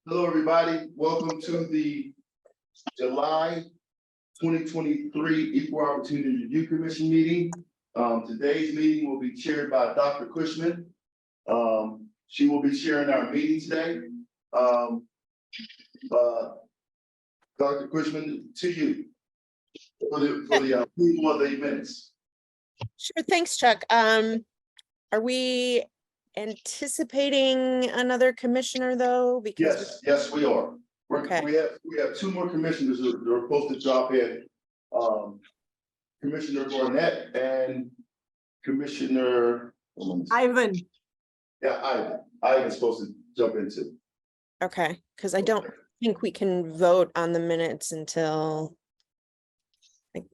Hello, everybody. Welcome to the July 2023 Equal Opportunity Review Commission meeting. Today's meeting will be chaired by Dr. Cushman. She will be sharing our meeting today. Dr. Cushman, to you for the approval of the minutes. Sure, thanks, Chuck. Are we anticipating another commissioner though? Because Yes, we are. Okay. We have two more commissioners that are supposed to drop in. Commissioner Barnett and Commissioner Ivan. Yeah, Ivan's supposed to jump into. Okay, because I don't think we can vote on the minutes until I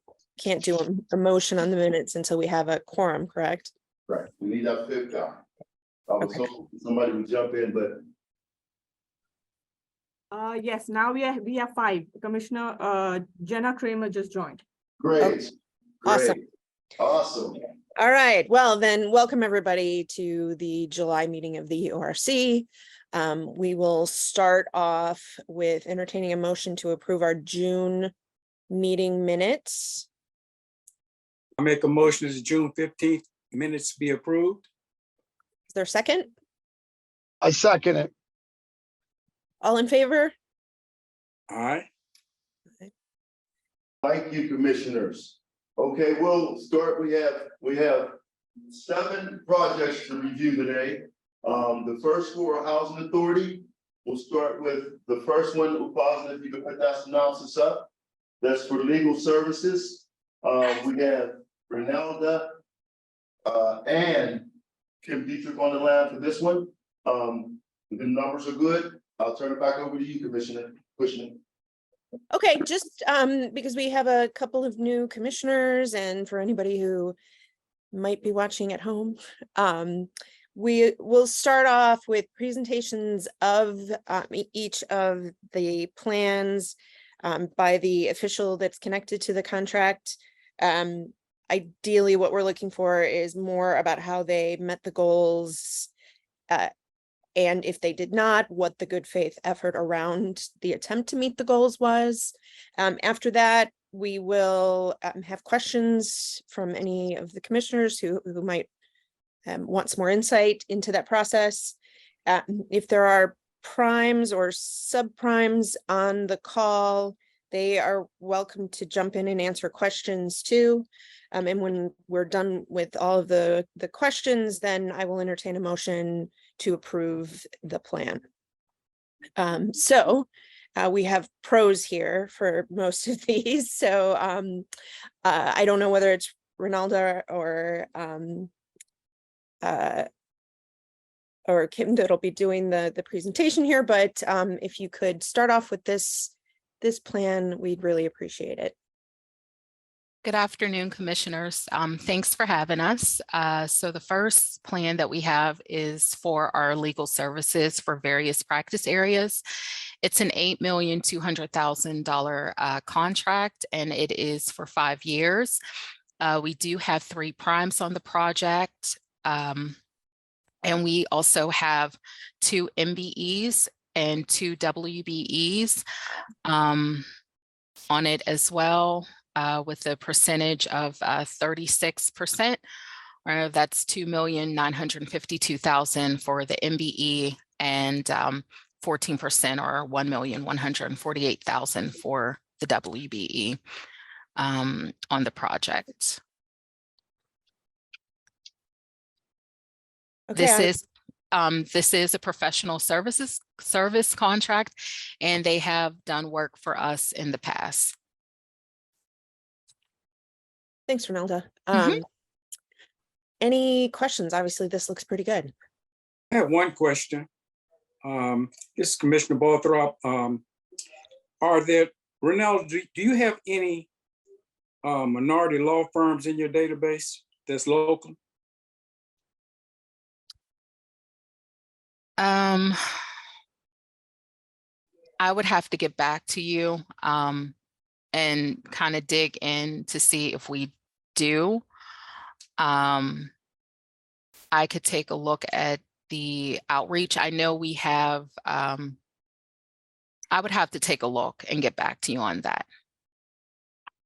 can't do a motion on the minutes until we have a quorum, correct? Right, we need that fifth guy. I was Okay. hoping somebody would jump in, but Yes, now we have five. Commissioner Jenna Kramer just joined. great. Awesome. Awesome. All right, well then, welcome everybody to the July meeting of the EORC. We will start off with entertaining a motion to approve our June meeting minutes. I make a motion as June 15th minutes be approved. Is there a second? I second it. All in favor? All right. Thank you, commissioners. Okay, we'll start. We have 7 projects to review today. The first 4 are Housing Authority. We'll start with the first one. Upaza, if you can put that synopsis up. That's for legal services. We have Renelda and Kim Dietrich on the line for this one. The numbers are good. I'll turn it back over to you, Commissioner Cushman. Okay, just because we have a couple of new commissioners, and for anybody who might be watching at home, we will start off with presentations of each of the plans by the official that's connected to the contract. Ideally, what we're looking for is more about how they met the goals, and if they did not, what the good faith effort around the attempt to meet the goals was. After that, we will have questions from any of the commissioners who might want some more insight into that process. If there are primes or subprimes on the call, they are welcome to jump in and answer questions too. And when we're done with all of the questions, then I will entertain a motion to approve the plan. So we have pros here for most of these. So I don't know whether it's Ronaldo or Kim that'll be doing the presentation here, but if you could start off with this plan, we'd really appreciate it. Good afternoon, commissioners. Thanks for having us. So the first plan that we have is for our legal services for various practice areas. It's an $8,200,000 contract, and it is for 5 years. We do have 3 primes on the project, and we also have 2 MBEs and 2 WBEs on it as well. With a percentage of 36%, or that's $2,952,000 for the MBE, and 14% or $1,148,000 for the WBE on the project. Okay, This is a professional service contract, and they have done work for us in the past. thanks, Ronaldo. Any questions? Obviously, this looks pretty good. I have one question. This is Commissioner Barthrop. Ronaldo, do you have any minority law firms in your database that's local? I would have to get back to you and kind of dig in to see if we do. I could take a look at the outreach. I know we have I would have to take a look and get back to you on that.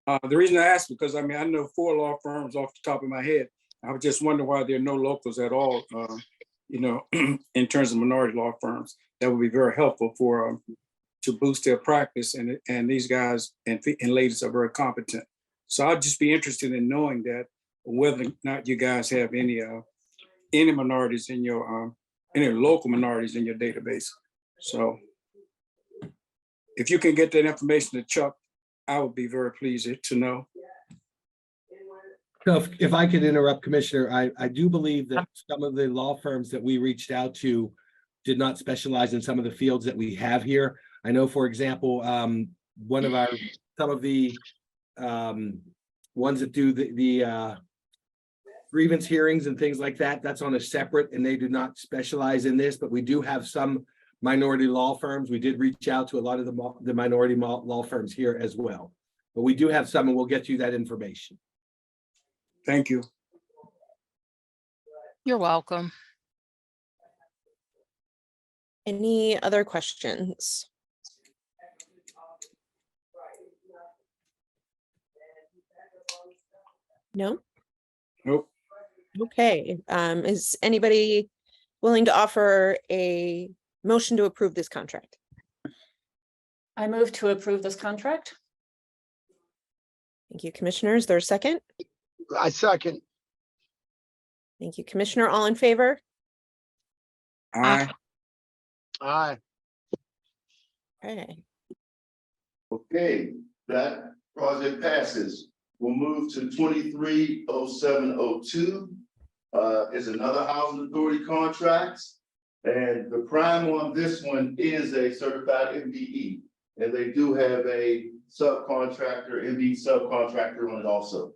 The reason I asked, because I mean, I know 4 law firms off the top of my head. I was just wondering why there are no locals at all, you know, in terms of minority law firms. That would be very helpful for to boost their practice, and these guys and ladies are very competent. So I'd just be interested in knowing that, whether or not you guys have any minorities in your any local minorities in your database. So if you can get that information to Chuck, I would be very pleased to know. So if I could interrupt, Commissioner, I do believe that some of the law firms that we reached out to did not specialize in some of the fields that we have here. I know, for example, some of the ones that do the grievance hearings and things like that, that's on a separate, and they do not specialize in this, but we do have some minority law firms. We did reach out to a lot of the minority law firms here as well. But we do have some, and we'll get you that information. Thank you. You're welcome. Any other questions? No? Nope. Okay, is anybody willing to offer a motion to approve this contract? I move to approve this contract. Thank you, Commissioners. There's a second. I second. Thank you, Commissioner. All in favor? Aye. Aye. Okay. Okay, that project passes. We'll move to 230702. Is another housing authority contract. And the prime on this one is a certified MBE. And they do have a subcontractor, MBE subcontractor on it also.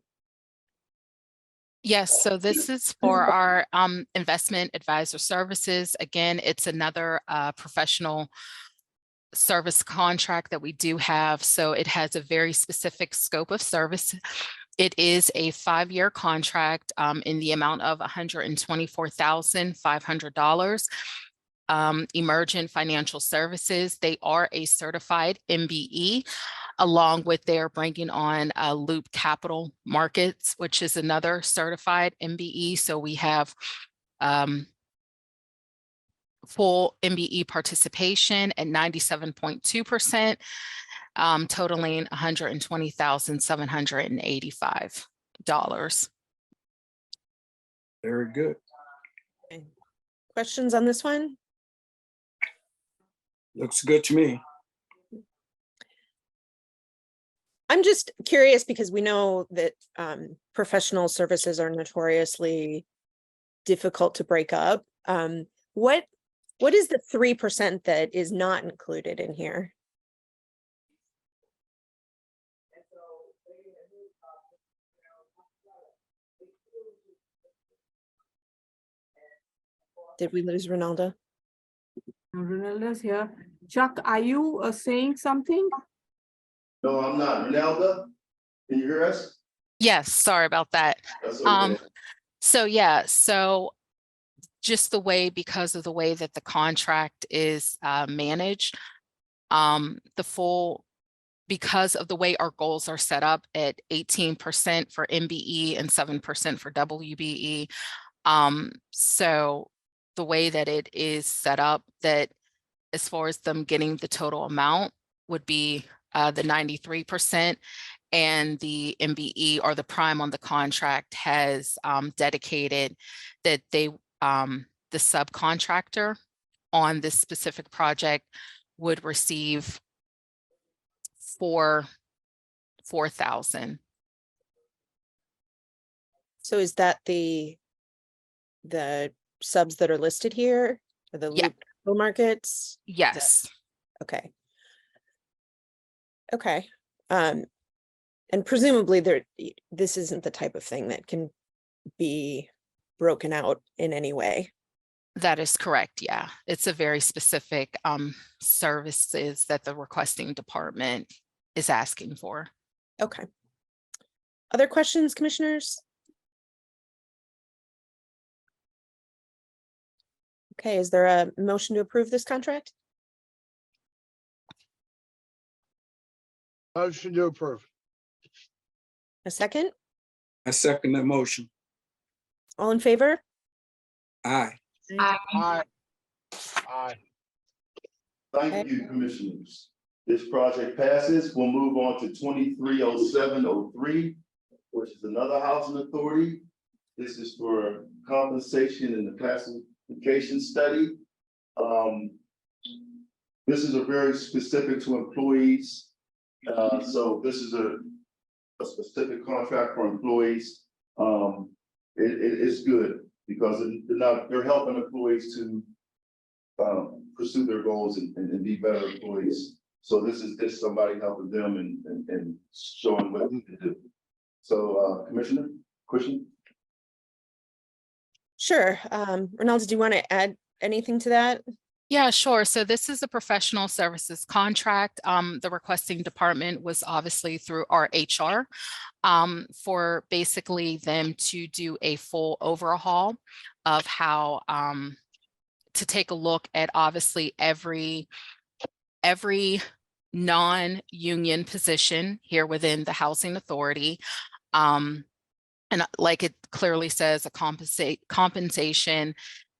Yes, so this is for our investment advisor services. Again, it's another professional service contract that we do have. So it has a very specific scope of service. It is a 5-year contract in the amount of $124,500. Emergent Financial Services, they are a certified MBE, along with their bringing on Loop Capital Markets, which is another certified MBE. So we have full MBE participation at 97.2%, totaling $120,785. Very good. Questions on this one? Looks good to me. I'm just curious because we know that professional services are notoriously difficult to break up. What is the 3% that is not included in here? Did we lose Ronaldo? Ronaldo's here. Chuck, are you saying something? No, I'm not. Ronaldo, can you hear us? Yes, sorry about that. That's okay. So yeah, so just because of the way that the contract is managed, because of the way our goals are set up at 18% for MBE and 7% for WBE. So the way that it is set up, that as far as them getting the total amount would be the 93%, and the MBE or the prime on the contract has dedicated that they the subcontractor on this specific project would receive $4,000. So is that the subs that are listed here, or the Yeah. Loop Capital Markets? Yes, Okay. Okay. And presumably this isn't the type of thing that can be broken out in any way. that is correct. Yeah, it's a very specific services that the requesting department is asking for. Okay. Other questions, commissioners? Okay, is there a motion to approve this contract? Motion to approve. A second? I second the motion. All in favor? Aye. Aye. Aye. Thank you, commissioners. This project passes. We'll move on to 230703, which is another housing authority. This is for compensation in the classification study. This is a very specific to employees. So this is a specific contract for employees. It is good because they're helping employees to pursue their goals and be better employees. So this is just somebody helping them and showing what they can do. So Commissioner, question? Sure. Ronaldo, do you want to add anything to that? Yeah, sure. So this is a professional services contract. The requesting department was obviously through our HR for basically them to do a full overhaul of how to take a look at obviously every non-union position here within the housing authority. And like it clearly says, a compensation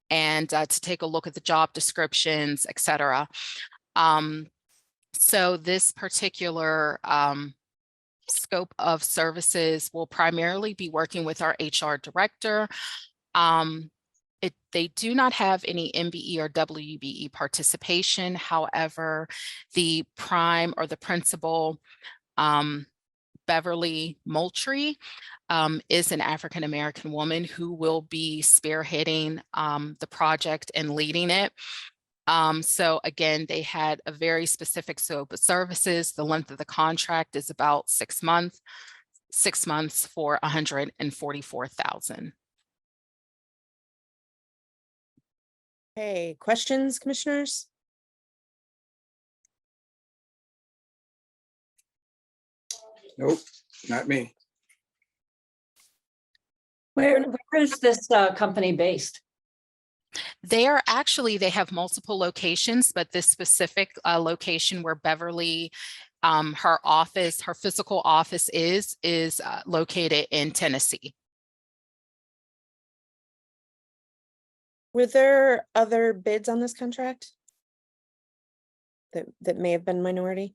and to take a look at the job descriptions, et cetera. So this particular scope of services will primarily be working with our HR director. They do not have any MBE or WBE participation. However, the prime or the principal, Beverly Moultrie, is an African-American woman who will be spearheading the project and leading it. So again, they had a very specific scope of services. The length of the contract is about 6 months, 6 months for $144,000. Hey, questions, commissioners? Nope, not me. Where is this company based? They have multiple locations, but this specific location where Beverly, her physical office is located in Tennessee. Were there other bids on this contract that may have been minority?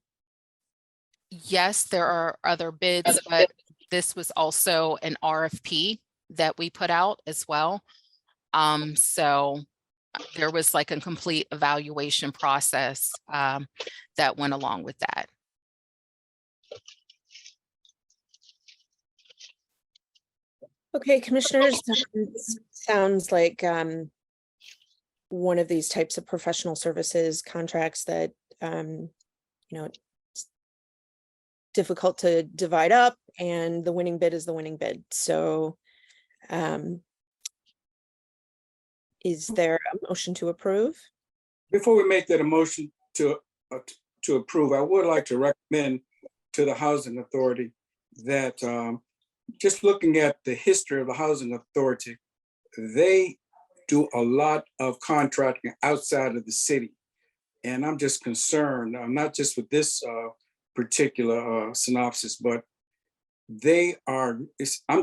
Yes, there are other bids, but this was also an RFP that we put out as well. So there was like a complete evaluation process that went along with that. Okay, commissioners, sounds like one of these types of professional services contracts that it's difficult to divide up, and the winning bid is the winning bid. So is there a motion to approve? Before we make that a motion to approve, I would like to recommend to the Housing Authority that just looking at the history of the Housing Authority, they do a lot of contracting outside of the city. And I'm just concerned, not just with this particular synopsis, but I'm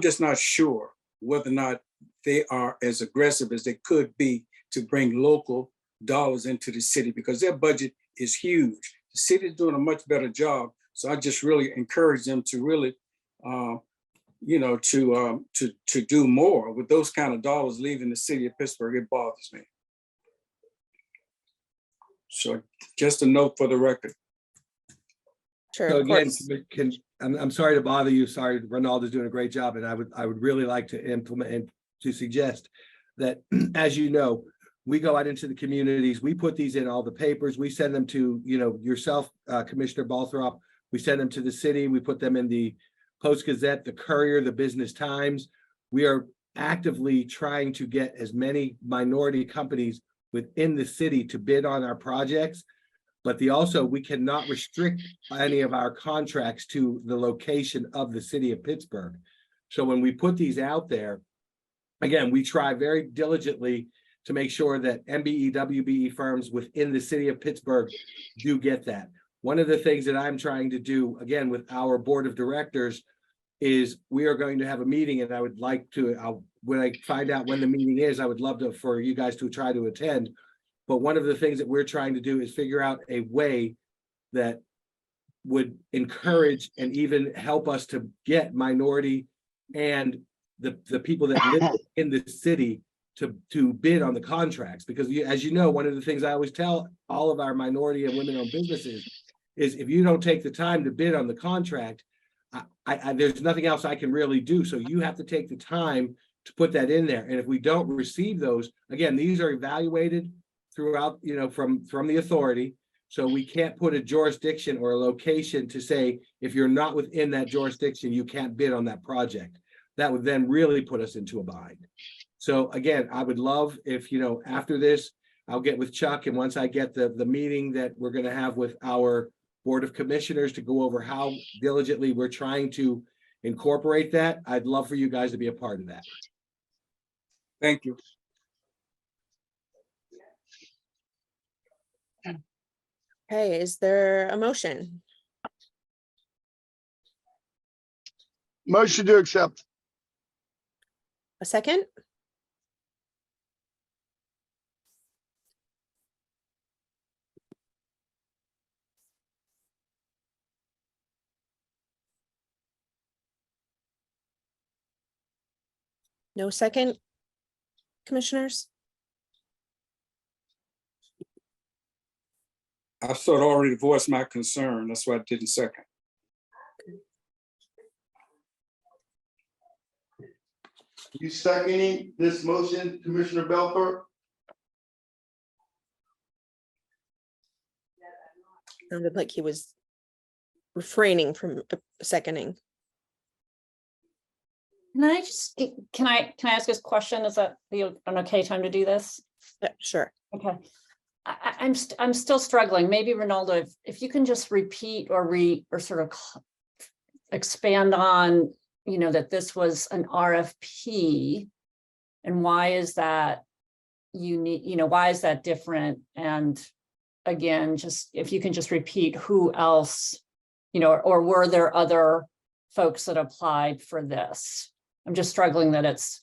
just not sure whether or not they are as aggressive as they could be to bring local dollars into the city, because their budget is huge. The city is doing a much better job. So I just really encourage them to really, to do more with those kind of dollars leaving the city of Pittsburgh. It bothers me. So just a note for the record. Sure, So of again, course. I'm sorry to bother you. Sorry, Ronaldo's doing a great job, and I would really like to implement and to suggest that, as you know, we go out into the communities, we put these in all the papers, we send them to, yourself, Commissioner Balthrop, we send them to the city, we put them in the Post-Gazette, the Courier, the Business Times. We are actively trying to get as many minority companies within the city to bid on our projects. But we cannot restrict any of our contracts to the location of the city of Pittsburgh. So when we put these out there, again, we try very diligently to make sure that MBE, WBE firms within the city of Pittsburgh do get that. One of the things that I'm trying to do, again, with our board of directors is we are going to have a meeting, and I would like to, when I find out when the meeting is, I would love to, for you guys to try to attend. But one of the things that we're trying to do is figure out a way that would encourage and even help us to get minority and the people that live in the city to bid on the contracts. Because as you know, one of the things I always tell all of our minority and women-owned businesses is if you don't take the time to bid on the contract, there's nothing else I can really do. So you have to take the time to put that in there. And if we don't receive those, again, these are evaluated throughout, from the authority. So we can't put a jurisdiction or a location to say, if you're not within that jurisdiction, you can't bid on that project. That would then really put us into a bind. So again, I would love if, after this, I'll get with Chuck, and once I get the meeting that we're going to have with our Board of Commissioners to go over how diligently we're trying to incorporate that, I'd love for you guys to be a part of that. Thank you. Okay, is there a motion? Motion to accept. A second? No second, commissioners? I've sort of already voiced my concern. That's why I didn't second. You seconding this motion, Commissioner Belfer? Sounded like he was refraining from seconding. Can I ask this question? Is that an okay time to do this? Yeah, sure. Okay. I'm still struggling. Maybe Ronaldo, if you can just repeat or sort of expand on, that this was an RFP, and why is that unique? Why is that different? And again, just if you can just repeat who else, or were there other folks that applied for this? I'm just struggling that it's,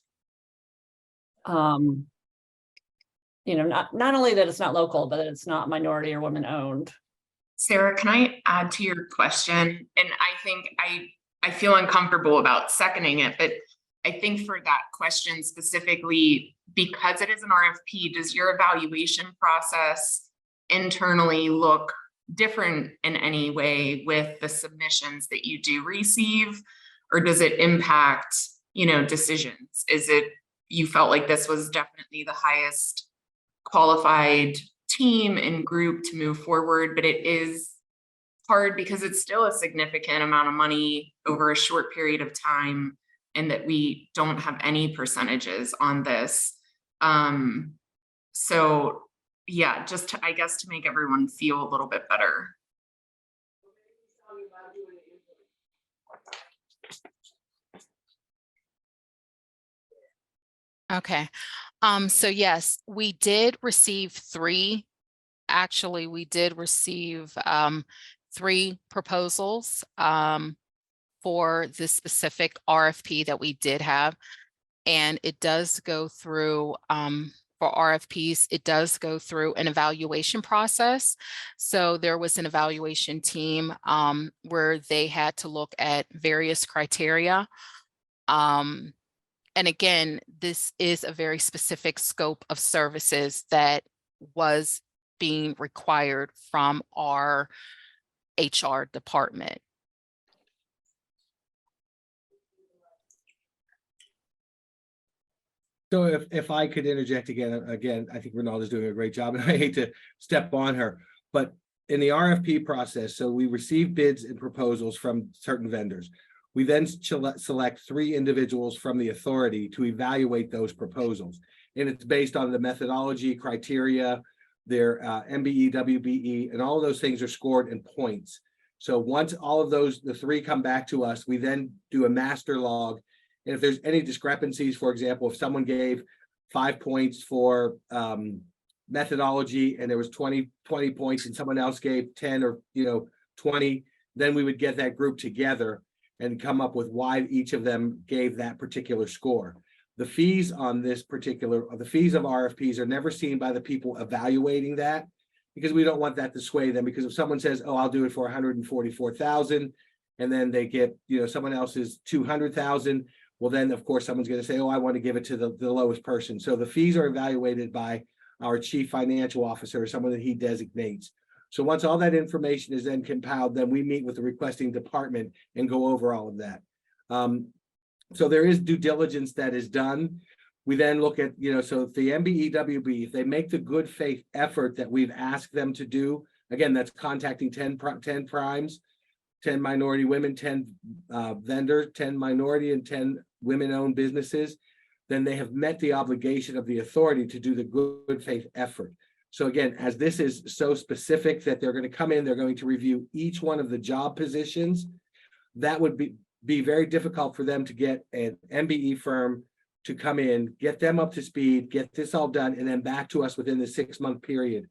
not only that it's not local, but that it's not minority or women owned. Sarah, can I add to your question? And I think I feel uncomfortable about seconding it, but I think for that question specifically, because it is an RFP, does your evaluation process internally look different in any way with the submissions that you do receive, or does it impact, decisions? Is it, you felt like this was definitely the highest qualified team and group to move forward, but it is hard because it's still a significant amount of money over a short period of time, and that we don't have any percentages on this. So yeah, just I guess to make everyone feel a little bit better. Okay. So yes, we did receive three. Actually, we did receive 3 proposals for this specific RFP that we did have. And it does go through, for RFPs, it does go through an evaluation process. So there was an evaluation team where they had to look at various criteria. And again, this is a very specific scope of services that was being required from our HR department. So if I could interject again, I think Ronaldo's doing a great job, and I hate to step on her, but in the RFP process, so we receive bids and proposals from certain vendors. We then select 3 individuals from the authority to evaluate those proposals. And it's based on the methodology, criteria, their MBE, WBE, and all of those things are scored in points. So once all of those, the 3 come back to us, we then do a master log. And if there's any discrepancies, for example, if someone gave 5 points for methodology and there was 20 points and someone else gave 10 or 20, then we would get that group together and come up with why each of them gave that particular score. The fees on this particular, the fees of RFPs are never seen by the people evaluating that, because we don't want that to sway them. Because if someone says, oh, I'll do it for 144,000, and then they get, someone else's 200,000, well, then of course someone's going to say, oh, I want to give it to the lowest person. So the fees are evaluated by our chief financial officer, or someone that he designates. So once all that information is then compiled, then we meet with the requesting department and go over all of that. So there is due diligence that is done. We then look at, so if the MBEWB, if they make the good faith effort that we've asked them to do, again, that's contacting 10 primes, 10 minority women, 10 vendors, 10 minority and 10 women-owned businesses, then they have met the obligation of the authority to do the good faith effort. So again, as this is so specific that they're going to come in, they're going to review each one of the job positions, that would be very difficult for them to get an MBE firm to come in, get them up to speed, get this all done, and then back to us within the 6-month period.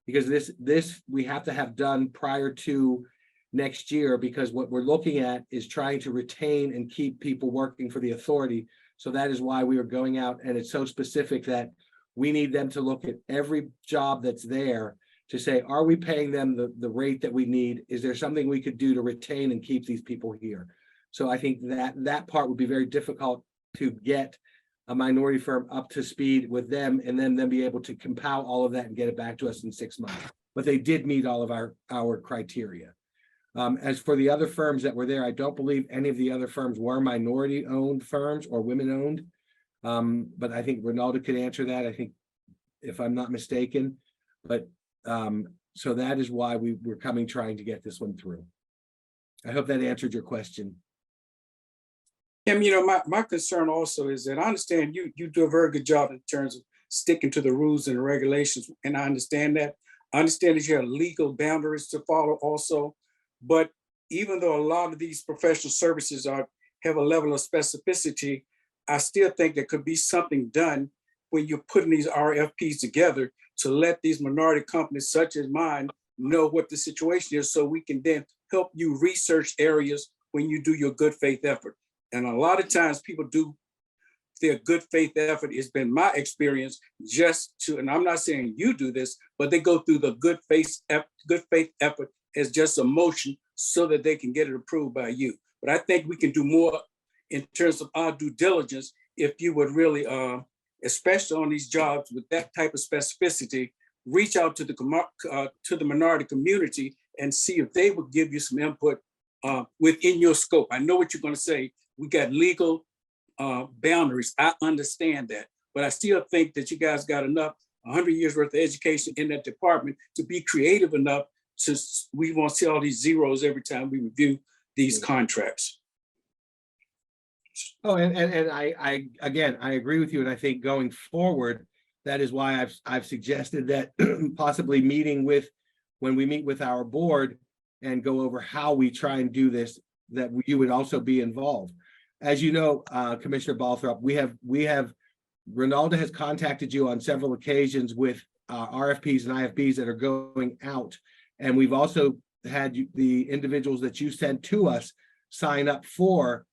Because this we have to have done prior to next year, because what we're looking at is trying to retain and keep people working for the authority. So that is why we are going out, and it's so specific that we need them to look at every job that's there to say, are we paying them the rate that we need? Is there something we could do to retain and keep these people here? So I think that part would be very difficult to get a minority firm up to speed with them, and then be able to compile all of that and get it back to us in 6 months. But they did meet all of our criteria. As for the other firms that were there, I don't believe any of the other firms were minority-owned firms or women-owned. But I think Ronaldo could answer that, I think, if I'm not mistaken. But so that is why we're trying to get this one through. I hope that answered your question. And my concern also is that I understand you do a very good job in terms of sticking to the rules and regulations, and I understand that. I understand that you have legal boundaries to follow also, but even though a lot of these professional services have a level of specificity, I still think there could be something done when you're putting these RFPs together to let these minority companies such as mine know what the situation is, so we can then help you research areas when you do your good faith effort. And a lot of times people do their good faith effort, it's been my experience, just to, and I'm not saying you do this, but they go through the good faith effort as just a motion so that they can get it approved by you. But I think we can do more in terms of our due diligence if you would really, especially on these jobs with that type of specificity, reach out to the minority community and see if they would give you some input within your scope. I know what you're going to say. We got legal boundaries. I understand that, but I still think that you guys got enough 100 years worth of education in that department to be creative enough to, we won't see all these zeros every time we review these contracts. Oh, and I again, I agree with you. And I think going forward, that is why I've suggested that possibly when we meet with our board and go over how we try and do this, that you would also be involved. As you know, Commissioner Balthrop, we have Ronaldo has contacted you on several occasions with RFPs and IFBs that are going out. And we've also had the individuals that you sent to us sign up for,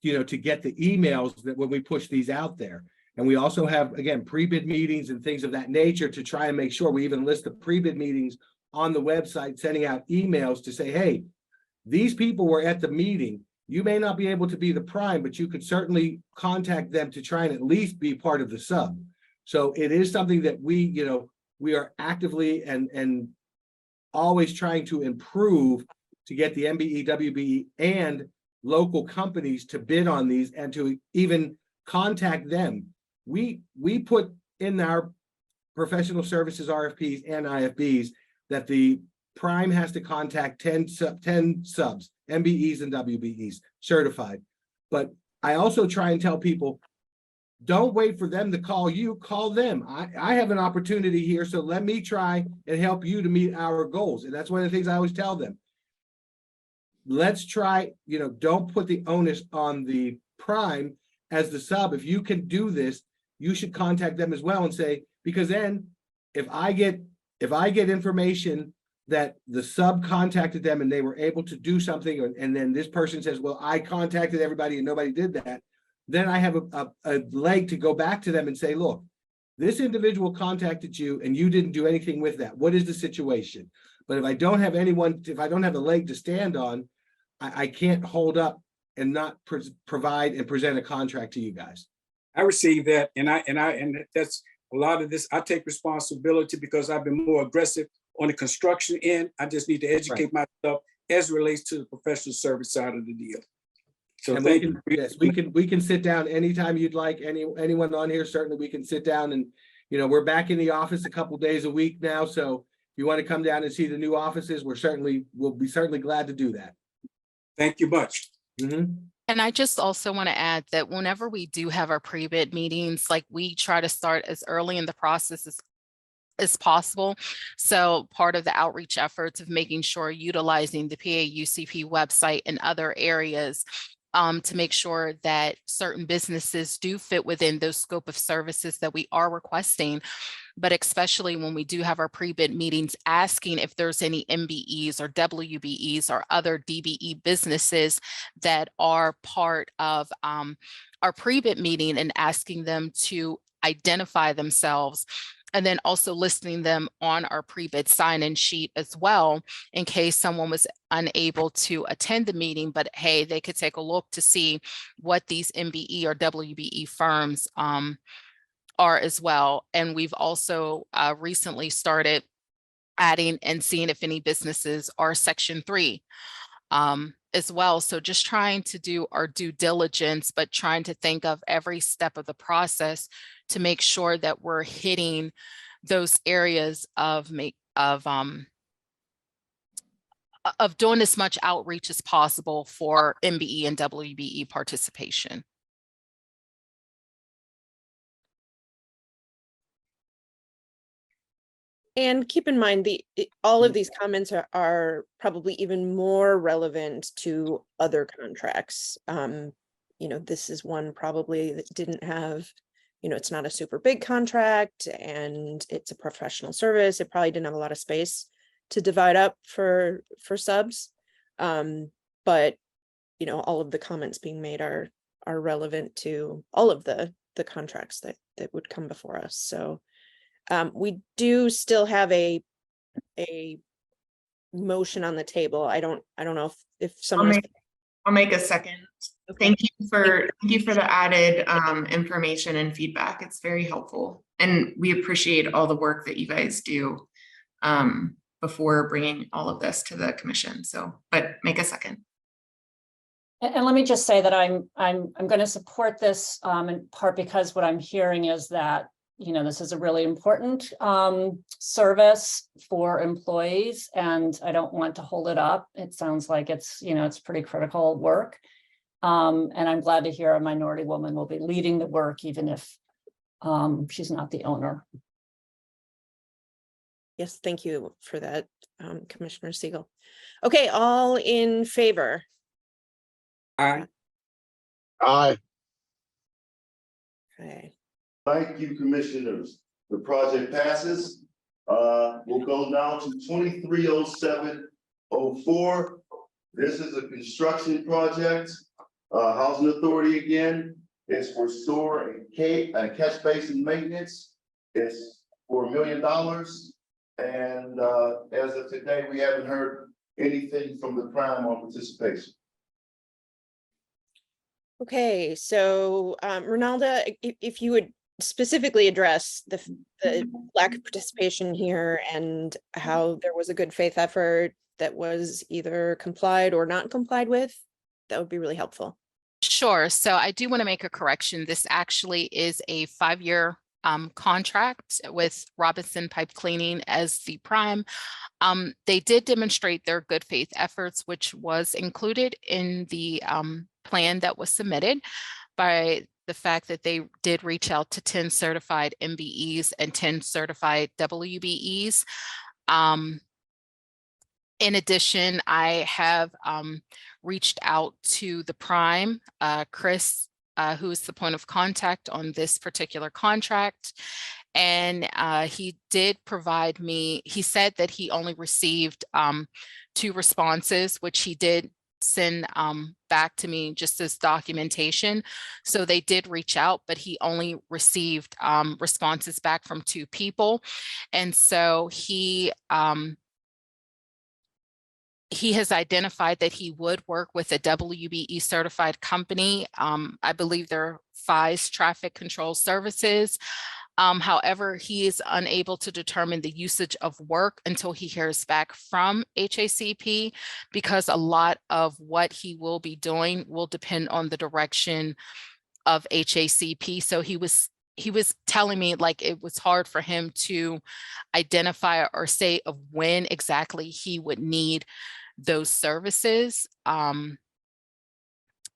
to get the emails that when we push these out there. And we also have, again, pre-bid meetings and things of that nature to try and make sure we even list the pre-bid meetings on the website, sending out emails to say, hey, these people were at the meeting. You may not be able to be the prime, but you could certainly contact them to try and at least be part of the sub. So it is something that we are actively and always trying to improve to get the MBE, WBE, and local companies to bid on these and to even contact them. We put in our professional services RFPs and IFBs that the prime has to contact 10 subs, MBEs and WBEs certified. But I also try and tell people, don't wait for them to call you, call them. I have an opportunity here, so let me try and help you to meet our goals. And that's one of the things I always tell them. Let's try, don't put the onus on the prime as the sub. If you can do this, you should contact them as well and say, because then if I get information that the sub contacted them and they were able to do something, and then this person says, well, I contacted everybody and nobody did that, then I have a leg to go back to them and say, look, this individual contacted you and you didn't do anything with that. What is the situation? But if I don't have anyone, if I don't have a leg to stand on, I can't hold up and not provide and present a contract to you guys. I received that, and that's a lot of this. I take responsibility because I've been more aggressive on the construction end. I just need to educate myself as it relates to the professional service side of the deal. So And thank you. yes, we can sit down anytime you'd like. Anyone on here, certainly we can sit down, and we're back in the office a couple days a week now. So if you want to come down and see the new offices, we'll be certainly glad to do that. Thank you much. Mm-hmm. And I just also want to add that whenever we do have our pre-bid meetings, like we try to start as early in the process as possible. So part of the outreach efforts of making sure utilizing the PAUCP website and other areas to make sure that certain businesses do fit within those scope of services that we are requesting. But especially when we do have our pre-bid meetings, asking if there's any MBEs or WBEs or other DBE businesses that are part of our pre-bid meeting, and asking them to identify themselves, and then also listing them on our pre-bid sign-in sheet as well, in case someone was unable to attend the meeting, but hey, they could take a look to see what these MBE or WBE firms are as well. And we've also recently started adding and seeing if any businesses are Section 3 as well. So just trying to do our due diligence, but trying to think of every step of the process to make sure that we're hitting those areas of doing as much outreach as possible for MBE and WBE participation. And keep in mind, all of these comments are probably even more relevant to other contracts. This is one probably that didn't have, it's not a super big contract and it's a professional service. It probably didn't have a lot of space to divide up for subs. But all of the comments being made are relevant to all of the contracts that would come before us. So we do still have a motion on the table. I don't know if someone. I'll make a second. Okay. Thank you for the added information and feedback. It's very helpful, and we appreciate all the work that you guys do before bringing all of this to the commission. So, but make a second. And let me just say that I'm going to support this in part because what I'm hearing is that this is a really important service for employees, and I don't want to hold it up. It sounds like it's pretty critical work. And I'm glad to hear a minority woman will be leading the work, even if she's not the owner. Yes, thank you for that, Commissioner Siegel. Okay, all in favor? Aye. Aye. Okay. Thank you, commissioners. The project passes. We'll go down to 230704. This is a construction project. Housing Authority again. It's for store and catch basin maintenance. It's for $1 million. And as of today, we haven't heard anything from the prime on participation. Okay, so Ronalda, if you would specifically address the lack of participation here and how there was a good faith effort that was either complied or not complied with, that would be really helpful. Sure. So I do want to make a correction. This actually is a 5-year contract with Robinson Pipe Cleaning as the prime. They did demonstrate their good faith efforts, which was included in the plan that was submitted, by the fact that they did reach out to 10 certified MBEs and 10 certified WBEs. In addition, I have reached out to the prime, Chris, who is the point of contact on this particular contract. And he did provide me, he said that he only received 2 responses, which he did send back to me just as documentation. So they did reach out, but he only received responses back from 2 people. And so he has identified that he would work with a WBE certified company. I believe they're FIS Traffic Control Services. However, he is unable to determine the usage of work until he hears back from HACP, because a lot of what he will be doing will depend on the direction of HACP. So he was telling me like it was hard for him to identify or say of when exactly he would need those services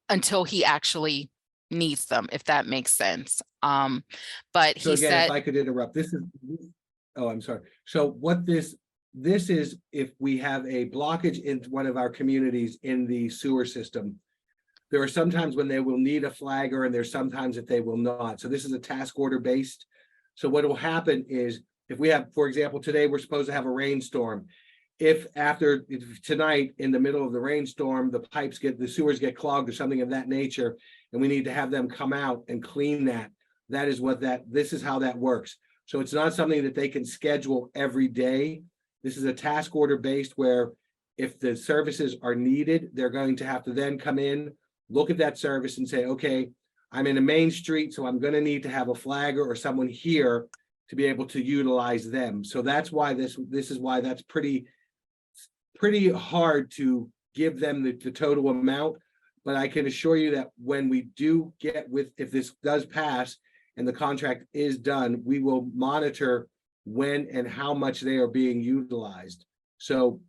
until he actually needs them, if that makes sense. But So he again, said, if I could interrupt, oh, I'm sorry. So what this is, if we have a blockage in one of our communities in the sewer system, there are sometimes when they will need a flagger and there's sometimes that they will not. So this is a task order based. So what will happen is if we have, for example, today we're supposed to have a rainstorm. If tonight in the middle of the rainstorm, the sewers get clogged or something of that nature, and we need to have them come out and clean that. This is how that works. So it's not something that they can schedule every day. This is a task order based where if the services are needed, they're going to have to then come in, look at that service and say, okay, I'm in a main street, so I'm going to need to have a flagger or someone here to be able to utilize them. So that's why this is why that's pretty hard to give them the total amount. But I can assure you that when we do if this does pass and the contract is done, we will monitor when and how much they are being utilized. So,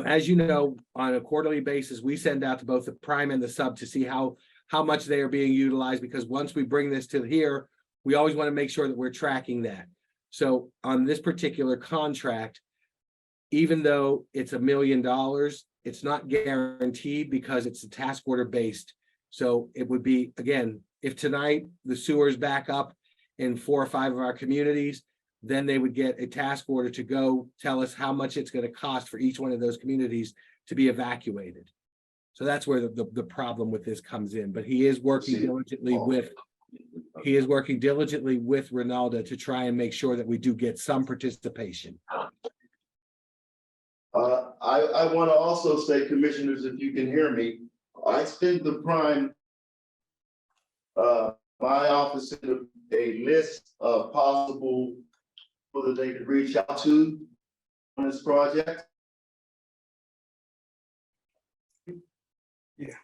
as you know, on a quarterly basis, we send out to both the prime and the sub to see how much they are being utilized, because once we bring this to here, we always want to make sure that we're tracking that. So on this particular contract, even though it's $1 million, it's not guaranteed because it's a task order based. So it would be, again, if tonight the sewers back up in 4 or 5 of our communities, then they would get a task order to go tell us how much it's going to cost for each one of those communities to be evacuated. So that's where the problem with this comes in. But he is working diligently with Ronaldo to try and make sure that we do get some participation. I want to also say, commissioners, if you can hear me, I sent the prime, my office sent a list of possible people that they could reach out to on this project. Yeah.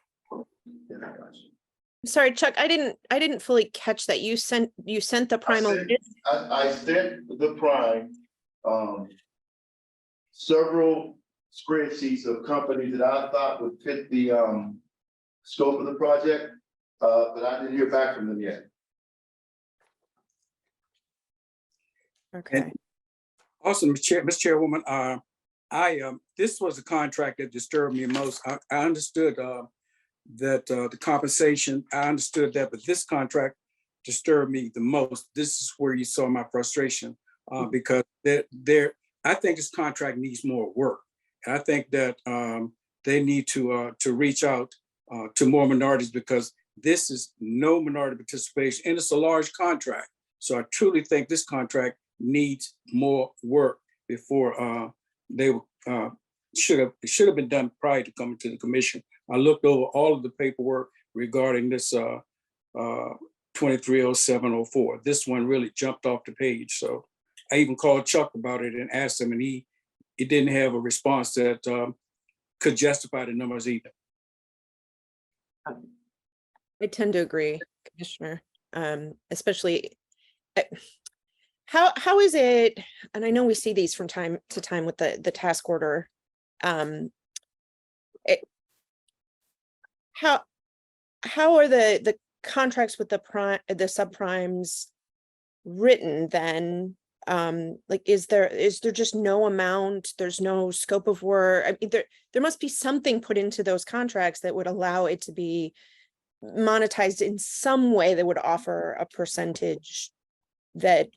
Sorry, Chuck, I didn't fully catch that. You sent the prime. I sent the prime several spreadsheets of companies that I thought would fit the scope of the project, but I didn't hear back from them yet. Okay. And also, Ms. Chairwoman, this was a contract that disturbed me most. I understood that the compensation, I understood that, but this contract disturbed me the most. This is where you saw my frustration because I think this contract needs more work. And I think that they need to reach out to more minorities, because this is no minority participation and it's a large contract. So I truly think this contract needs more work before they should have been done prior to coming to the commission. I looked over all of the paperwork regarding this 230704. This one really jumped off the page. So I even called Chuck about it and asked him, and he didn't have a response that could justify the numbers either. I tend to agree, Commissioner, especially how is it, and I know we see these from time to time with the task order. How are the contracts with the subprimes written then? Like, is there just no amount? There's no scope of work. I mean, there must be something put into those contracts that would allow it to be monetized in some way that would offer a percentage that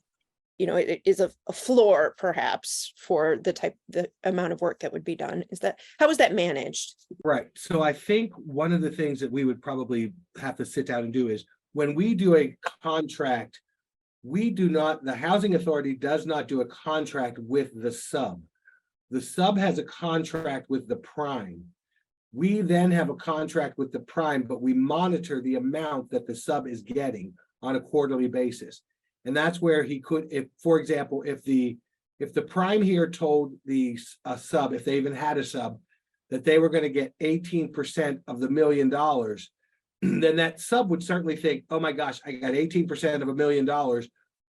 you know, it is a floor perhaps for the amount of work that would be done. How is that managed? Right. So I think one of the things that we would probably have to sit down and do is when we do a contract, the housing authority does not do a contract with the sub. The sub has a contract with the prime. We then have a contract with the prime, but we monitor the amount that the sub is getting on a quarterly basis. And that's where he could, if, for example, if the prime here told the sub, if they even had a sub, that they were going to get 18% of the $1 million, then that sub would certainly think, oh my gosh, I got 18% of $1 million,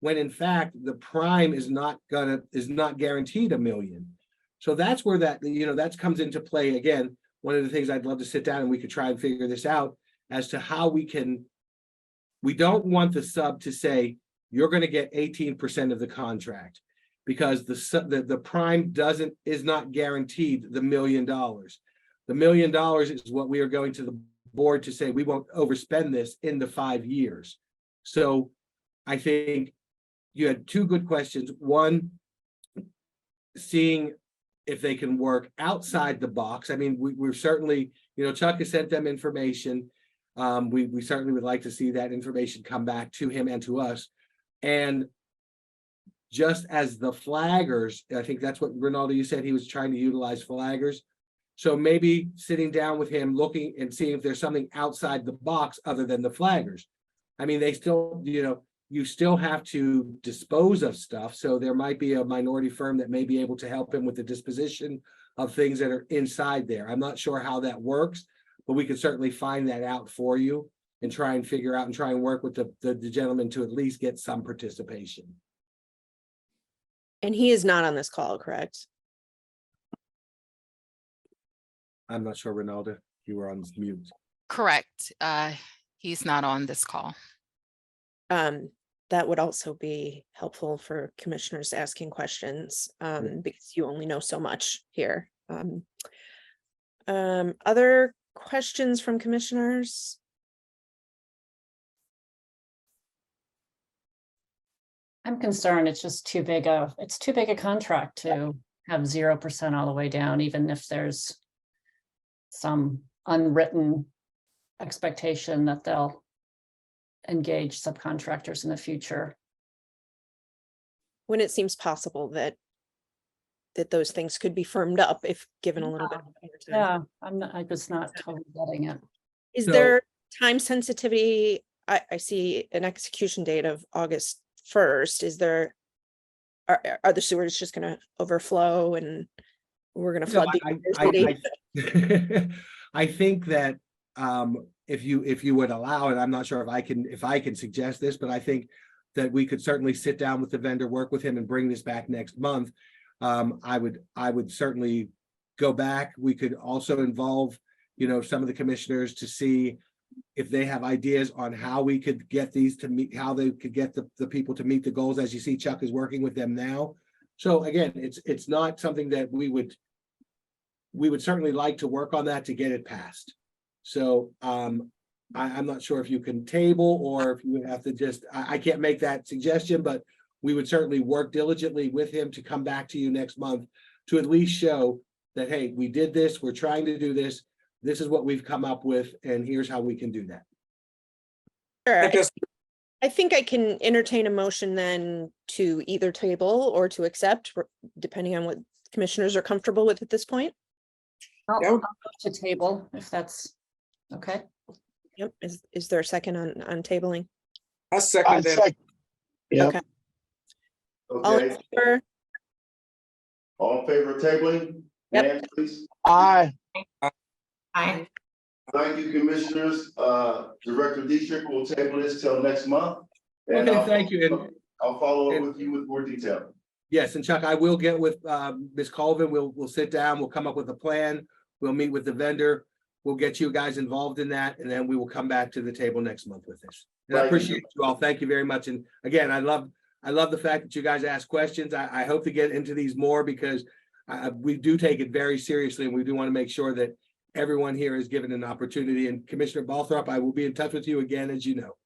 when in fact the prime is not guaranteed $1 million. So that's where that comes into play again. One of the things I'd love to sit down and we could try and figure this out as to how we don't want the sub to say, you're going to get 18% of the contract, because the prime is not guaranteed the $1 million. The $1 million is what we are going to the board to say, we won't overspend this in the 5 years. So I think you had two good questions. One, seeing if they can work outside the box. I mean, we're certainly, Chuck has sent them information. We certainly would like to see that information come back to him and to us. And just as the flaggers, I think that's what Ronaldo, you said he was trying to utilize flaggers. So maybe sitting down with him, looking and seeing if there's something outside the box other than the flaggers. I mean, they still, you still have to dispose of stuff. So there might be a minority firm that may be able to help him with the disposition of things that are inside there. I'm not sure how that works, but we could certainly find that out for you and try and figure out and try and work with the gentleman to at least get some participation. And he is not on this call, correct? I'm not sure, Ronaldo, you were on mute. Correct. He's not on this call. That would also be helpful for commissioners asking questions, because you only know so much here. Other questions from commissioners? I'm concerned it's just too big a contract to have 0% all the way down, even if there's some unwritten expectation that they'll engage subcontractors in the future. When it seems possible that those things could be firmed up if given a little bit more time. Yeah, I'm just not totally getting it. Is there time sensitivity? I see an execution date of August 1st. Are the sewers just going to overflow and we're going to flood the city? I think that if you would allow it, I'm not sure if I can suggest this, but I think that we could certainly sit down with the vendor, work with him, and bring this back next month. I would certainly go back. We could also involve, some of the commissioners to see if they have ideas on how we could get these to meet, how they could get the people to meet the goals. As you see, Chuck is working with them now. So again, it's not something that we would certainly like to work on that to get it passed. So I'm not sure if you can table or if you would have to just, I can't make that suggestion, but we would certainly work diligently with him to come back to you next month to at least show that, hey, we did this, we're trying to do this, this is what we've come up with, and here's how we can do that. Sure. I think I can entertain a motion then to either table or to accept, depending on what commissioners are comfortable with at this point. I'll go to table if that's okay. Yep. Is there a second on tabling? I second that. Yep. Okay. All in Okay, favor? all in favor of tabling? Yep. Hands, please. Aye. Aye. Thank you, commissioners. Director Dietrich will table this till next month. And Okay, thank you. And I'll follow up with you with more detail. yes, and Chuck, I will get with Ms. Colvin. We'll sit down, we'll come up with a plan. We'll meet with the vendor. We'll get you guys involved in that, and then we will come back to the table next month with this. And I appreciate you all. Thank you very much. And again, I love the fact that you guys ask questions. I hope to get into these more because we do take it very seriously, and we do want to make sure that everyone here is given an opportunity. And Commissioner Balthrop, I will be in touch with you again, as you know.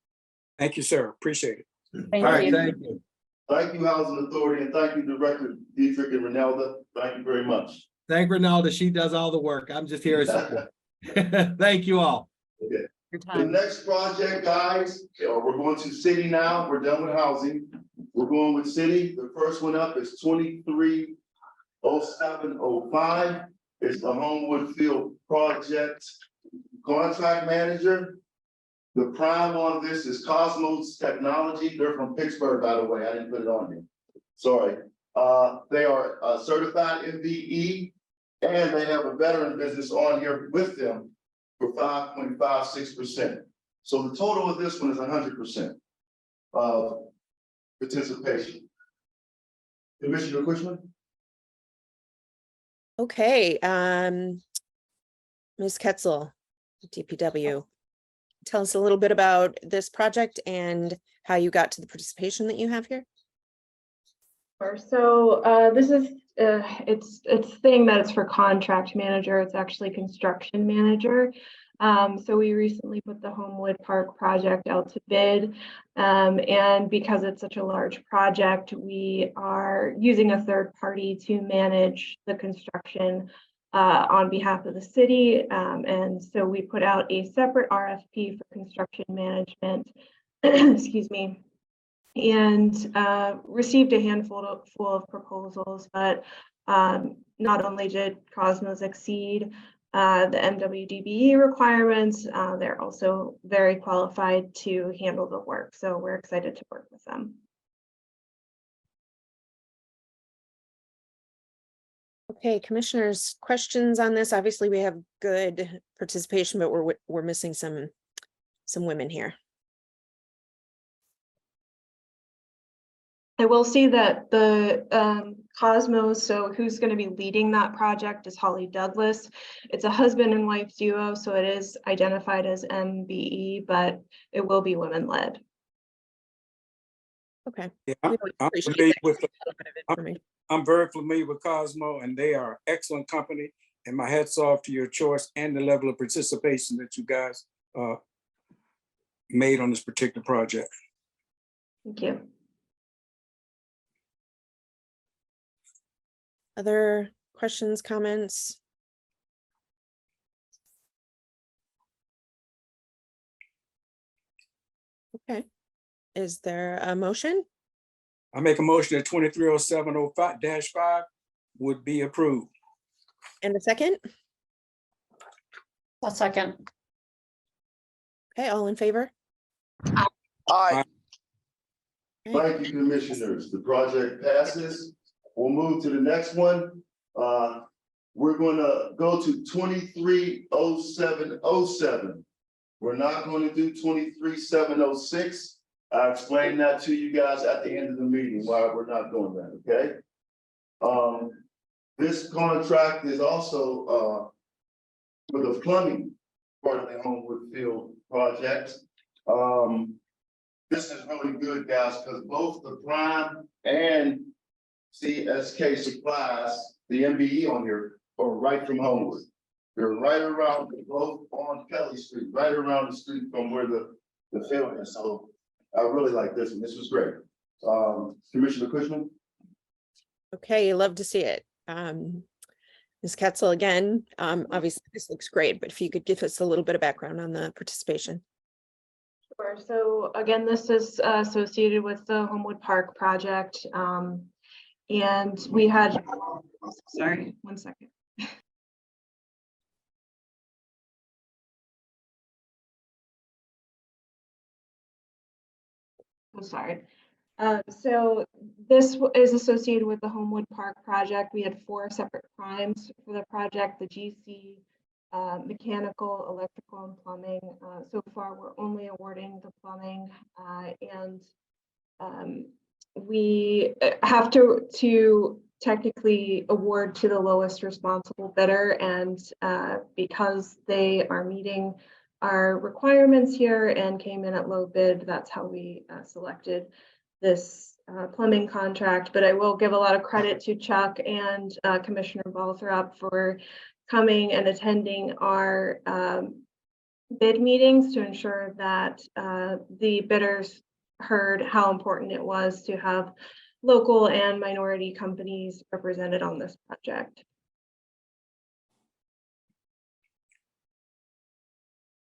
Thank you, sir. Appreciate it. Thank All right, you. thank you. Thank you, Housing Authority, and thank you, Director Dietrich and Renelda. Thank you very much. Thank Ronaldo. She does all the work. I'm just here as support. Thank you all. Okay. Your The time. next project, guys, we're going to city now. We're done with housing. We're going with city. The first one up is 230705. It's the Homewood Field Project Contract Manager. The prime on this is Cosmos Technology. They're from Pittsburgh, by the way. I didn't put it on here. Sorry. They are certified MBE, and they have a veteran business on here with them for 5.56%. So the total of this one is 100% of participation. Commissioner Cushman? Okay, Ms. Ketzel, DPW. Tell us a little bit about this project and how you got to the participation that you have here. Sure. So this is it's saying that it's for contract manager. It's actually construction manager. So we recently put the Homewood Park project out to bid, and because it's such a large project, we are using a third party to manage the construction on behalf of the city. And so we put out a separate RFP for construction management, excuse me, and received a handful of proposals, but not only did Cosmos exceed the MWDBE requirements, they're also very qualified to handle the work. So we're excited to work with them. Okay, commissioners, questions on this? Obviously, we have good participation, but we're missing some women here. I will say that the Cosmos, so who's going to be leading that project is Holly Douglas. It's a husband and wife duo, so it is identified as MBE, but it will be women led. Okay. Yeah, We I'm would appreciate familiar that. with, A little bit of information. I'm very familiar with Cosmo, and they are excellent company. And my hats off to your choice and the level of participation that you guys made on this particular project. Thank you. Other questions, comments? Okay. Is there a motion? I make a motion that 230705-5 would be approved. And a second? A second. Okay, all in favor? Aye. Thank you, commissioners. The project passes. We'll move to the next one. We're gonna go to 230707. We're not going to do 23706. I explained that to you guys at the end of the meeting why we're not doing that, okay? This contract is also for the plumbing part of the Homewood Field project. This is really good, guys, because both the Prime and CSK Supplies, the MBE on here, are right from Homewood. They're right around, both on Kelly Street, right around the street from where the field is. So I really like this one. This was great. Commissioner Cushman? Okay, you love to see it. Ms. Ketzel, again, obviously this looks great, but if you could give us a little bit of background on the participation. Sure. So again, this is associated with the Homewood Park project. And we had, sorry, one second. I'm sorry. So this is associated with the Homewood Park project. We had 4 separate primes for the project, the GC, mechanical, electrical, and plumbing. So far, we're only awarding the plumbing, and we have to technically award to the lowest responsible bidder, and because they are meeting our requirements here and came in at low bid, that's how we selected this plumbing contract. But I will give a lot of credit to Chuck and Commissioner Balthrop for coming and attending our bid meetings to ensure that the bidders heard how important it was to have local and minority companies represented on this project.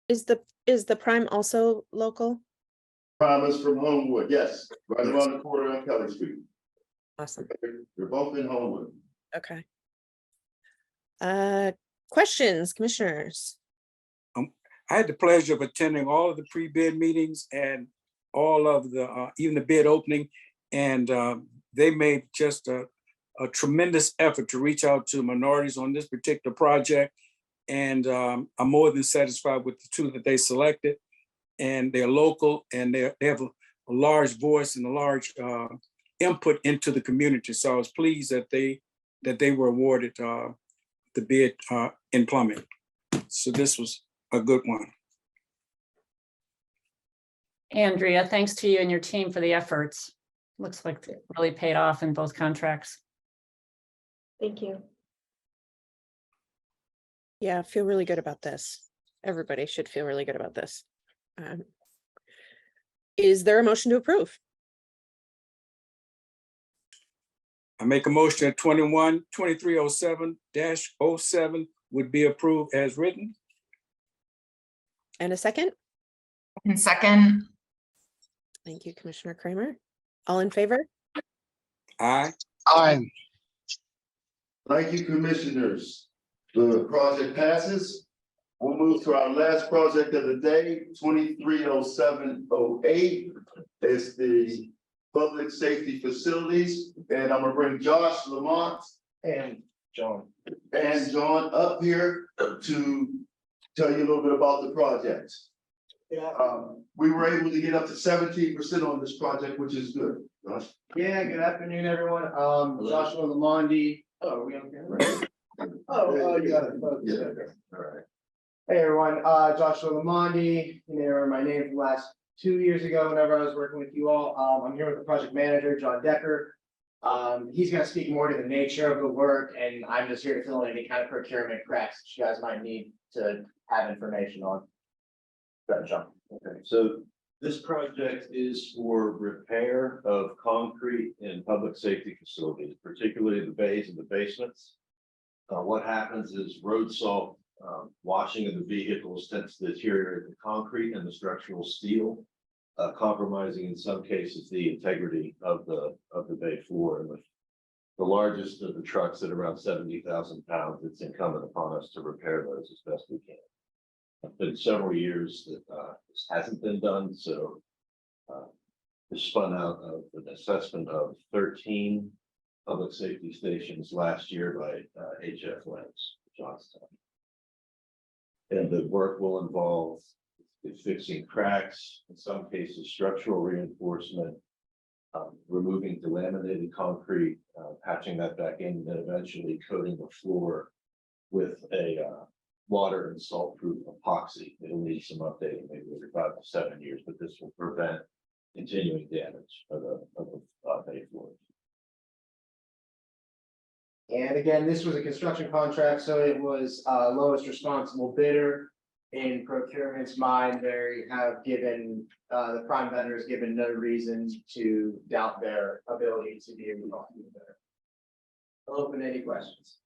Is the prime also local? Promise from Homewood, yes, right around the corner on Kelly Street. Awesome. They're both in Homewood. Okay. Questions, commissioners? I had the pleasure of attending all of the pre-bid meetings and all of the, even the bid opening. And they made just a tremendous effort to reach out to minorities on this particular project. And I'm more than satisfied with the two that they selected. And they're local and they have a large voice and a large input into the community. So I was pleased that they were awarded the bid in plumbing. So this was a good one. Andrea, thanks to you and your team for the efforts. Looks like it really paid off in both contracts. Thank you. Yeah, I feel really good about this. Everybody should feel really good about this. Is there a motion to approve? I make a motion that 2307-07 would be approved as written. And a second? And second, Thank you, Commissioner Kramer. All in favor? Aye. Aye. Thank you, commissioners. The project passes. We'll move to our last project of the day, 230708. It's the public safety facilities, and I'm gonna bring Josh Lamont and John up here to tell you a little bit about the project. We were able to get up to 17% on this project, which is good. Josh? Yeah, good afternoon, everyone. Joshua Lamondi. Oh, are we on camera? Oh, you got it. Yeah, all right. Hey, everyone, Joshua Lamondi, you know, my name from last 2 years ago, whenever I was working with you all. I'm here with the project manager, John Decker. He's gonna speak more to the nature of the work, and I'm just here to fill in any kind of procurement cracks that you guys might need to have information on. Go ahead, John. Okay, so this project is for repair of concrete in public safety facilities, particularly the bays and the basements. What happens is road salt washing of the vehicles tends to deteriorate the concrete and the structural steel, compromising in some cases the integrity of the bay floor. And with the largest of the trucks at around 70,000 pounds, it's incumbent upon us to repair those as best we can. It's been several years that this hasn't been done, so this spun out of an assessment of 13 public safety stations last year by HF Lens, Johnstown. And the work will involve fixing cracks, in some cases structural reinforcement, removing delaminated concrete, patching that back in, and then eventually coating the floor with a water and salt-proof epoxy. It'll need some updating, maybe every 5 to 7 years, but this will prevent continuing damage of the bay floors. And again, this was a construction contract, so it was lowest responsible bidder. In procurement's mind, they have given, the prime vendor has given no reason to doubt their ability to be able to do better. I'll open any questions.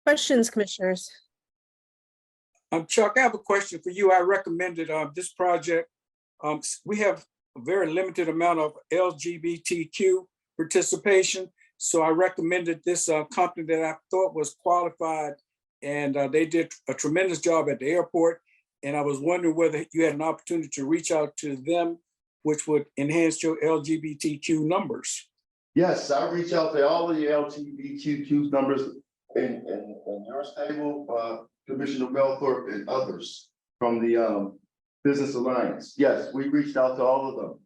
Questions, commissioners? Chuck, I have a question for you. I recommended this project. We have a very limited amount of LGBTQ participation. So I recommended this company that I thought was qualified, and they did a tremendous job at the airport. And I was wondering whether you had an opportunity to reach out to them, which would enhance your LGBTQ numbers. Yes, I reach out to all of the LGBTQ numbers in your stable, Commissioner Belthorpe and others from the Business Alliance. Yes, we reached out to all of them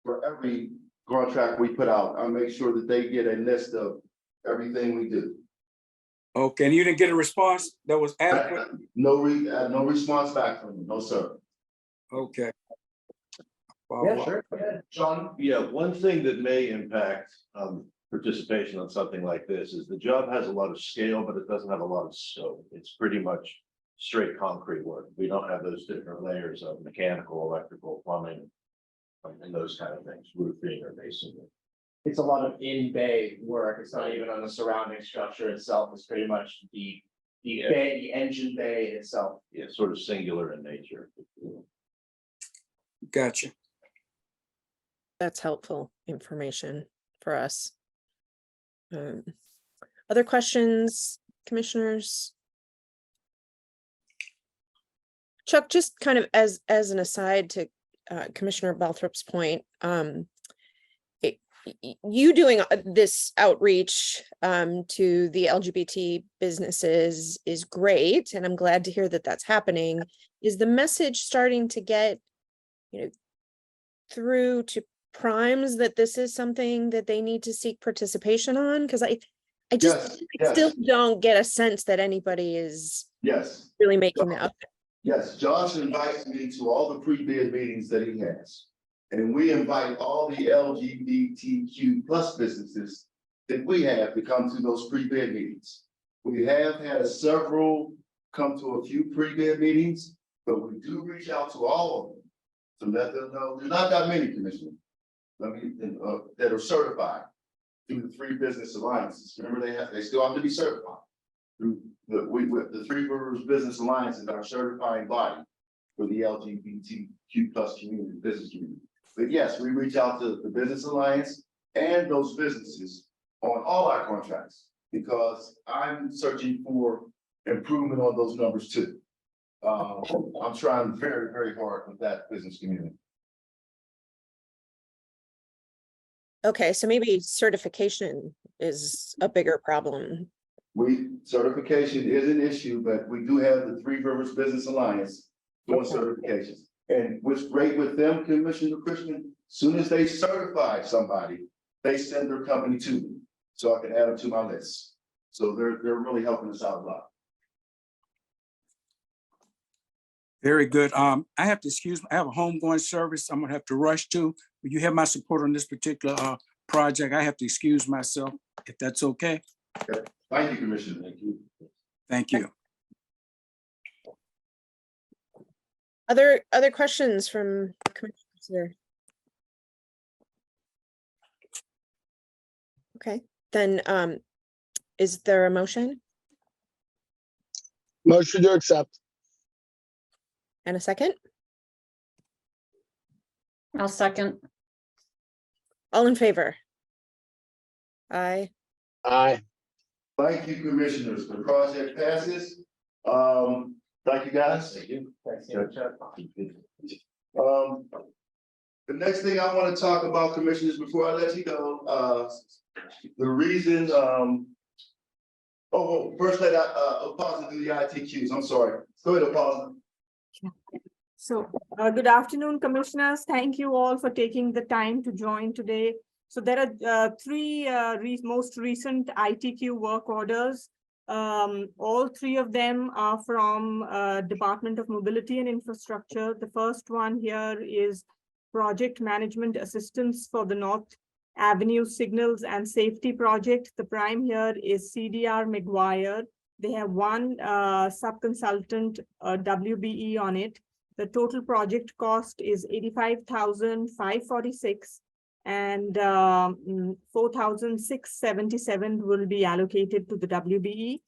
for every contract we put out. I'll make sure that they get a list of everything we do. Okay, and you didn't get a response that was adequate? No response back from them, no, sir. Okay. Yeah, sure. Go ahead, John. Yeah, one thing that may impact participation on something like this is the job has a lot of scale, but it doesn't have a lot of scope. It's pretty much straight concrete work. We don't have those different layers of mechanical, electrical, plumbing, and those kind of things, roofing or masonry. It's a lot of in-bay work. It's not even on the surrounding structure itself. It's pretty much the Yeah. bay, the engine bay itself. Yeah, sort of singular in nature. Gotcha. That's helpful information for us. Other questions, commissioners? Chuck, just kind of as an aside to Commissioner Balthrop's point, you doing this outreach to the LGBT businesses is great, and I'm glad to hear that that's happening. Is the message starting to get, through to primes that this is something that they need to seek participation on? Because I just still don't get a sense that anybody is Yes. really making that up. Yes, Josh invites me to all the pre-bid meetings that he has. And we invite all the LGBTQ plus businesses that we have to come to those pre-bid meetings. We have had several come to a few pre-bid meetings, but we do reach out to all of them to let them know there's not that many, Commissioner. That are certified through the 3 business alliances. Remember, they still have to be certified. Through the 3 Rivers Business Alliance is our certifying body for the LGBTQ plus community, business community. But yes, we reach out to the Business Alliance and those businesses on all our contracts because I'm searching for improvement on those numbers too. I'm trying very, very hard with that business community. Okay, so maybe certification is a bigger problem. Certification is an issue, but we do have the 3 Rivers Business Alliance doing certifications. And what's great with them, Commissioner Christian, soon as they certify somebody, they send their company to me, so I can add them to my list. So they're really helping us out a lot. Very good. I have to excuse me. I have a homegoing service I'm gonna have to rush to. You have my support on this particular project. I have to excuse myself, if that's okay. Okay. Thank you, Commissioner. Thank you. Thank you. Other questions from commissioners here? Okay, then is there a motion Motion to accept. and a second? I'll second. All in favor? Aye. Aye. Thank you, Commissioners. The project passes. Thank you, guys. Thank you. The next thing I want to talk about, Commissioners, before I let you go, the reason, first let Opasa do the ITQs. I'm sorry. Go ahead, Opasa. So, good afternoon, commissioners. Thank you all for taking the time to join today. So there are 3 most recent ITQ work orders. All 3 of them are from Department of Mobility and Infrastructure. The first one here is Project Management Assistance for the North Avenue Signals and Safety Project. The prime here is CDR McGuire. They have 1 sub-consultant WBE on it. The total project cost is $85,546 and 4,677 will be allocated to the WBE.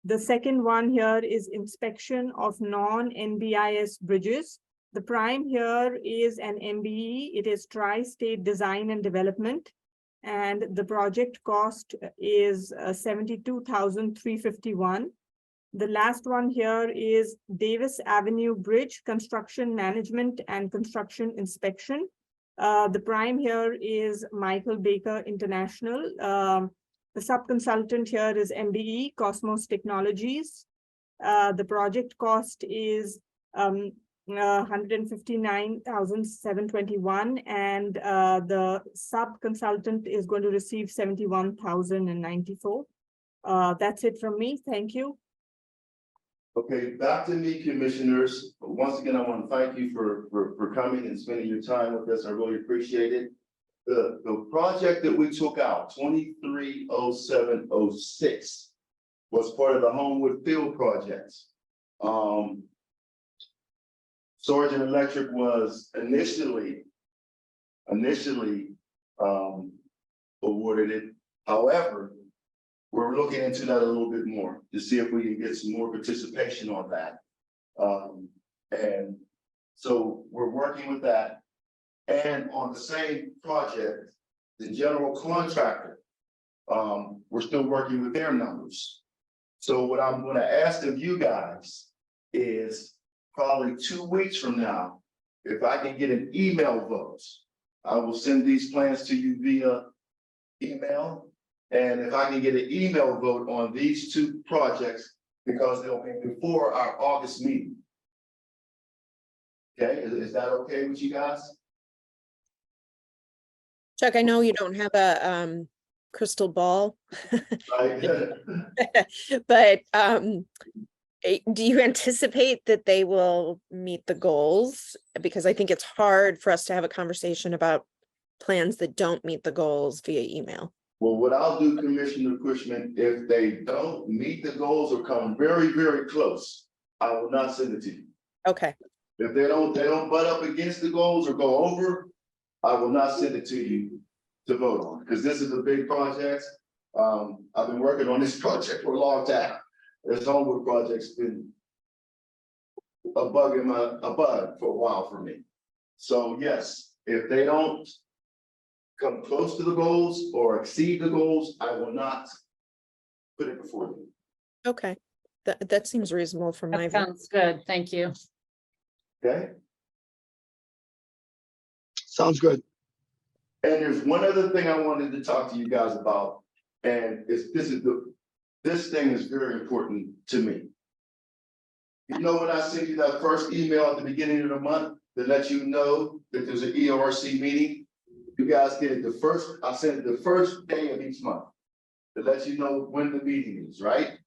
The second one here is inspection of non-NBIS bridges. The prime here is an MBE. It is Tri-State Design and Development. And the project cost is $72,351. The last one here is Davis Avenue Bridge Construction Management and Construction Inspection. The prime here is Michael Baker International. The sub-consultant here is MBE Cosmos Technologies. The project cost is $159,721 and the sub-consultant is going to receive $71,094. That's it from me. Thank you. Okay, back to me, Commissioners. Once again, I want to thank you for coming and spending your time with us. I really appreciate it. The project that we took out, 230706, was part of the Homewood Field project. Sergeant Electric was initially initially awarded it. However, we're looking into that a little bit more to see if we can get some more participation on that. And so we're working with that. And on the same project, the general contractor, we're still working with their numbers. So what I'm gonna ask of you guys is probably 2 weeks from now, if I can get an email vote, I will send these plans to you via email. And if I can get an email vote on these 2 projects, because they'll be before our August meeting. Okay, is that okay with you guys? Chuck, I know you don't have a crystal ball, Right. but do you anticipate that they will meet the goals? Because I think it's hard for us to have a conversation about plans that don't meet the goals via email. Well, what I'll do, Commissioner Cushman, if they don't meet the goals or come very, very close, I will not send it to you. Okay. If they don't butt up against the goals or go over, I will not send it to you to vote on, because this is a big project. I've been working on this project for a long time. This Homewood project's been a bug for a while for me. So yes, if they don't come close to the goals or exceed the goals, I will not put it before you. Okay. That seems reasonable from my That view. sounds good. Thank you. Okay? Sounds good. And there's one other thing I wanted to talk to you guys about, and this thing is very important to me. You know, when I send you that first email at the beginning of the month that lets you know that there's an ERC meeting, you guys get it I send it the first day of each month that lets you know when the meeting is, right?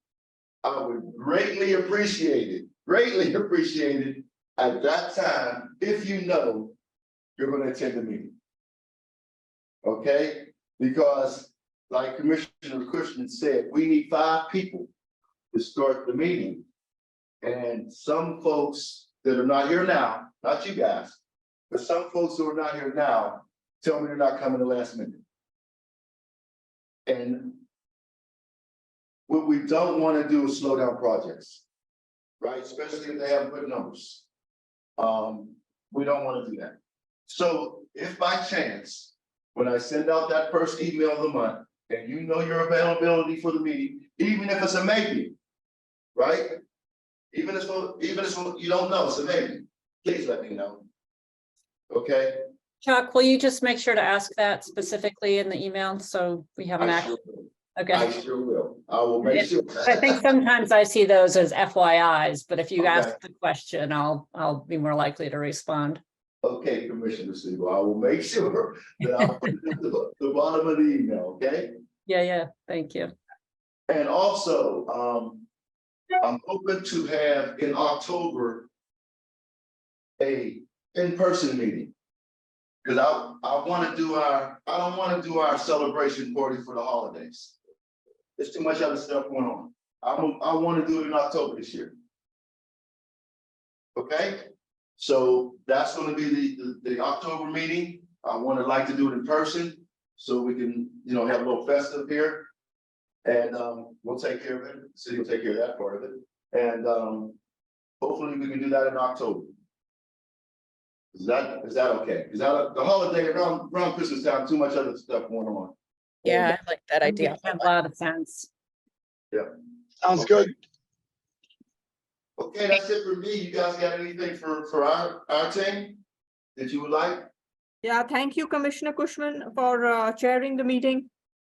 I would greatly appreciate it at that time if you know you're going to attend the meeting. Okay, because like Commissioner Cushman said, we need 5 people to start the meeting. And some folks that are not here now, not you guys, but some folks who are not here now, tell me they're not coming the last minute. And what we don't want to do is slow down projects, right? Especially if they haven't put numbers. We don't want to do that. So if by chance, when I send out that first email of the month, and you know your availability for the meeting, even if it's a maybe, right? Even if you don't know, it's a maybe, please let me know. Okay? Chuck, will you just make sure to ask that specifically in the email so we have an action? Okay. I sure will. I will make sure. I think sometimes I see those as FYIs, but if you Okay. ask the question, I'll be more likely to respond. Okay, Commissioner Siegel, I will make sure that I'll put it at the bottom of the email, okay? Yeah, thank you. And also, I'm hoping to have in October a in-person meeting. Because I don't want to do our celebration party for the holidays. There's too much other stuff going on. I want to do it in October this year. Okay? So that's going to be the October meeting. I want to like to do it in person so we can, have a little festive here. And we'll take care of it. The city will take care of that part of it. And hopefully we can do that in October. Is that okay? Is that the holiday around Christmas time, too much other stuff going on? Yeah, I like that idea. Makes a lot of sense. Yeah. Sounds good. Okay, that's it for me. You guys got anything for our team that you would like? Yeah, thank you, Commissioner Cushman, for chairing the meeting.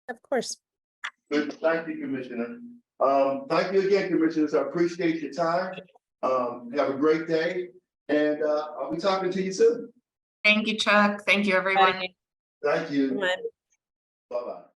Of course. Good, thank you, Commissioner. Thank you again, Commissioners. I appreciate your time. Have a great day, and I'll be talking to you soon. Thank you, Chuck. Thank you, everyone. Bye. Thank you. Bye. Bye-bye.